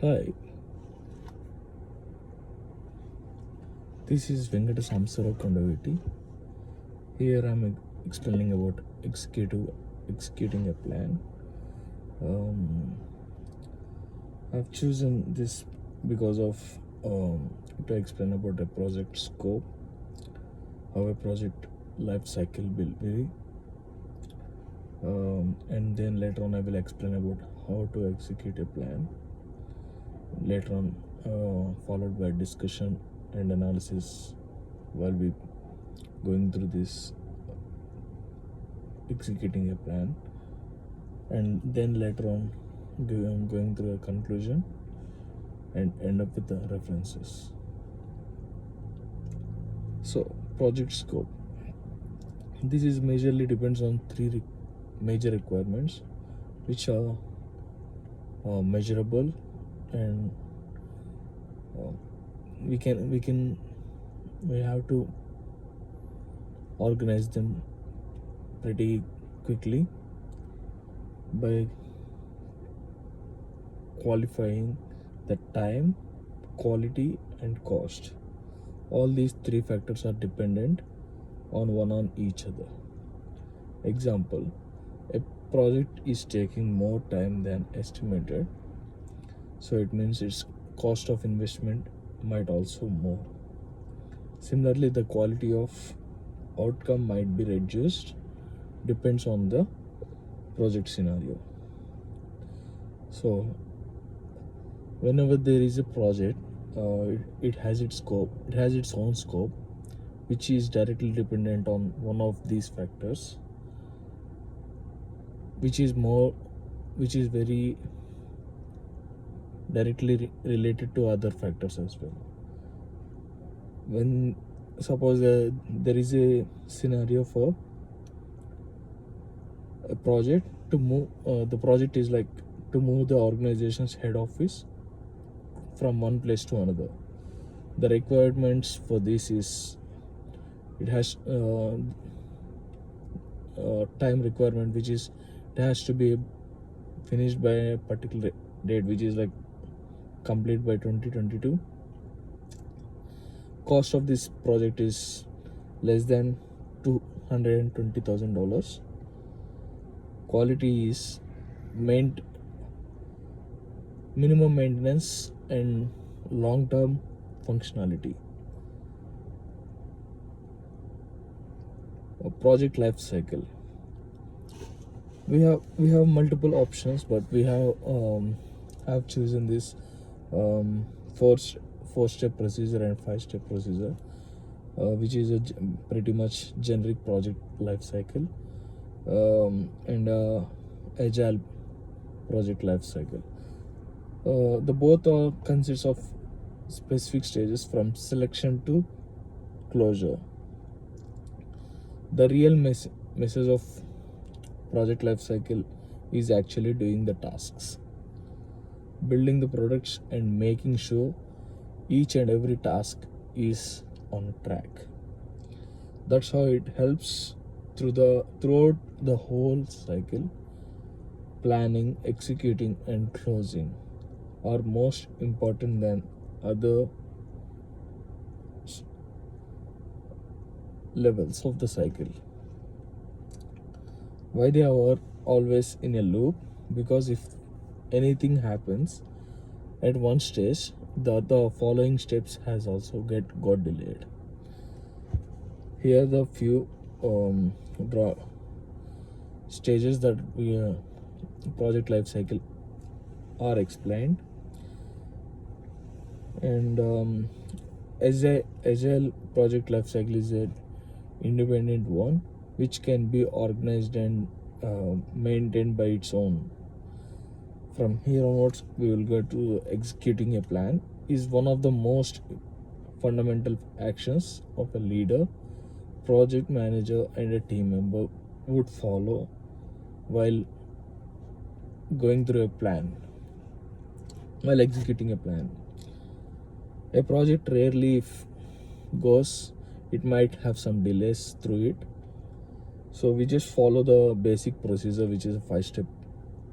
Hi, this is Venkata Samsara Kondaviti. Here I'm explaining about executing a plan. Um, I've chosen this because of to explain about a project scope, how a project life cycle will be, and then later on I will explain about how to execute a plan. Later on, followed by discussion and analysis while we going through this executing a plan, and then later on going through a conclusion and end up with the references. So project scope, this is majorly depends on three major requirements which are measurable, and uh, we have to organize them pretty quickly by qualifying the time, quality and cost. All these three factors are dependent on each other. Example, a project is taking more time than estimated, so it means its cost of investment might also more. Similarly, the quality of outcome might be reduced, depends on the project scenario. So whenever there is a project, it has its scope, it has its own scope, which is directly dependent on one of these factors, which is very directly related to other factors as well. When suppose there is a scenario for a project to move, the project is like to move the organization's head office from one place to another. The requirements for this is it has time requirement, which is it has to be finished by a particular date, which is like complete by 2022. Cost of this project is less than $220,000. Quality is minimum maintenance and long-term functionality. A project life cycle, we have multiple options, but we have chosen this um, four four step procedure and 5-step procedure, which is a pretty much generic project life cycle, and agile project life cycle. The both are consists of specific stages from selection to closure. The real message of project life cycle is actually doing the tasks, building the products and making sure each and every task is on track. That's how it helps throughout the whole cycle. Planning, executing and closing are most important than other levels of the cycle. Why they are always in a loop? Because if anything happens at one stage, the following steps has also got delayed. Here the few draw stages that we project life cycle are explained, and agile project life cycle is an independent one which can be organized and maintained by its own. From here onwards, we will go to executing a plan. Is one of the most fundamental actions of a leader, project manager, and a team member would follow while going through a plan, while executing a plan. A project rarely goes, it might have some delays through it. So we just follow the basic procedure, which is a 5-step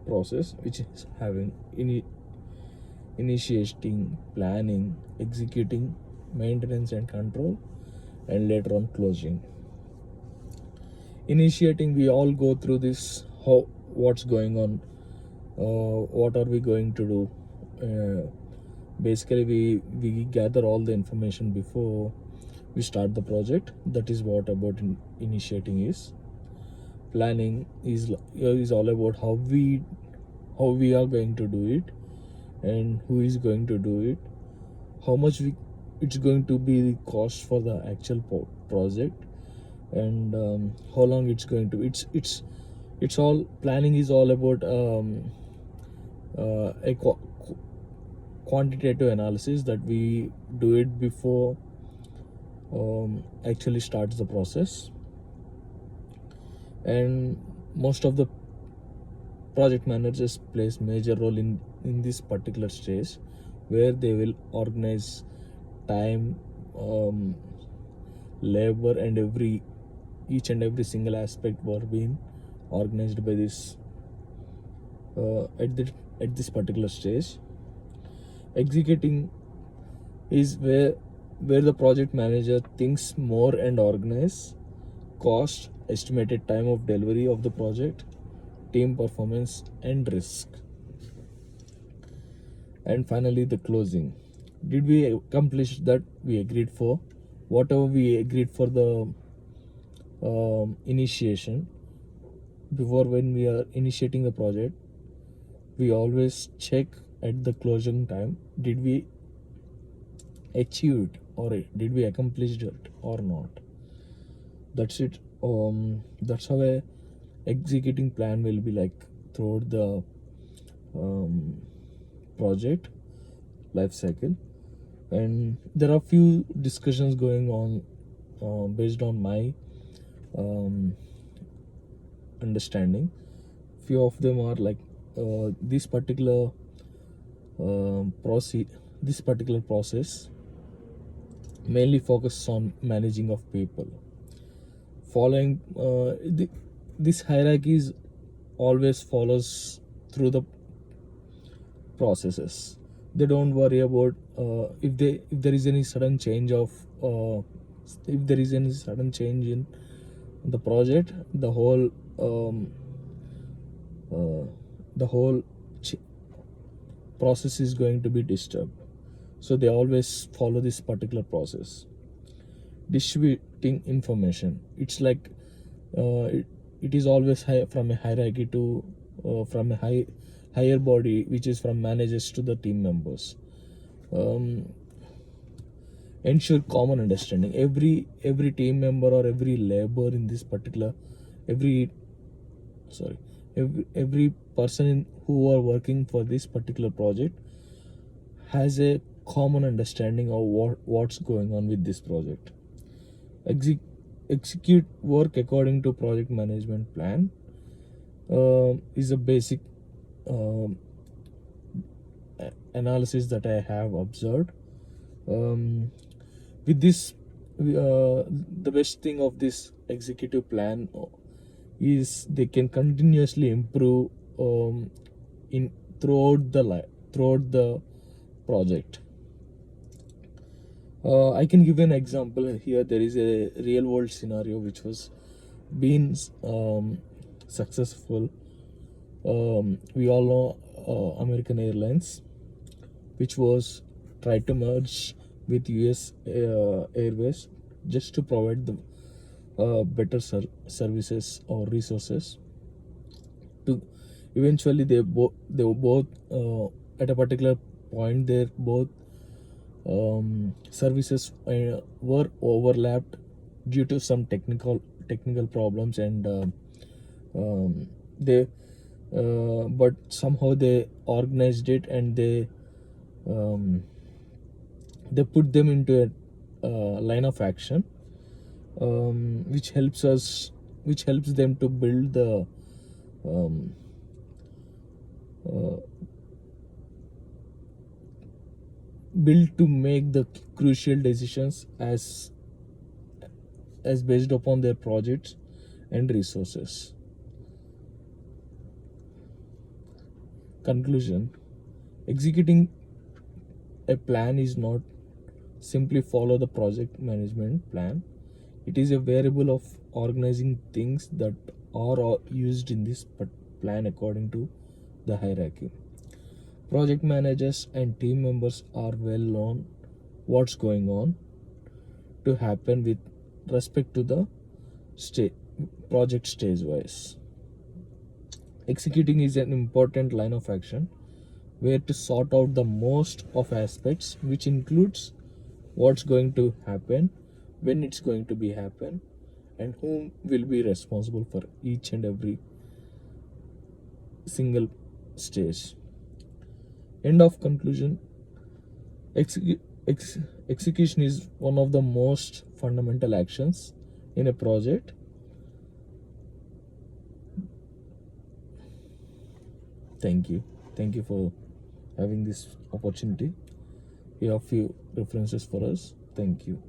process, which is having initiating, planning, executing, maintenance and control, and later on closing. Initiating, we all go through this, how, what's going on, what are we going to do. Basically we gather all the information before we start the project. That is what about initiating is. Planning is all about how we are going to do it, and who is going to do it, how much it's going to be the cost for the actual project, and how long it's going to. It's all, planning is all about a quantitative analysis that we do it before actually starts the process. And most of the project managers plays major role in this particular stage, where they will organize time, labor, and each and every single aspect were being organized by this at this particular stage. Executing is where the project manager thinks more and organize cost, estimated time of delivery of the project, team performance, and risk. And finally, the closing. Did we accomplish that we agreed for? Whatever we agreed for the initiation, before when we are initiating the project, we always check at the closing time, did we achieve it, or did we accomplish it or not. That's it. That's how a executing plan will be like throughout the project life cycle. And there are few discussions going on based on my understanding. Few of them are like this particular process mainly focuses on managing of people. Following this hierarchy is always follows through the processes. They don't worry about if there is any sudden change of if there is any sudden change in the project, the whole process is going to be disturbed. So they always follow this particular process. Distributing information, it's like it is always from a hierarchy to from a higher body, which is from managers to the team members. Ensure common understanding. Every team member or every labor in this particular every person who are working for this particular project has a common understanding of what's going on with this project. Execute work according to project management plan is a basic analysis that I have observed. With this, the best thing of this executive plan is they can continuously improve in throughout the project. I can give an example here. There is a real world scenario which was been successful. We all know American Airlines, which was tried to merge with US Airways just to provide the better services or resources. To eventually they were both at a particular point, their both services were overlapped due to some technical problems, and they but somehow they organized it, and they put them into a line of action, which helps them to build the to make the crucial decisions as based upon their projects and resources. Conclusion: executing A plan is not simply follow the project management plan. It is a variable of organizing things that are used in this plan according to the hierarchy. Project managers and team members are well known what's going on to happen with respect to the sta- project stage wise. Executing is an important line of action where to sort out the most of aspects, which includes what's going to happen, when it's going to be happen, and whom will be responsible for each and every single stage. End of conclusion. Execu- ex- Execution is one of the most fundamental actions in a project. Thank you for having this opportunity. We have few references for us. Thank you.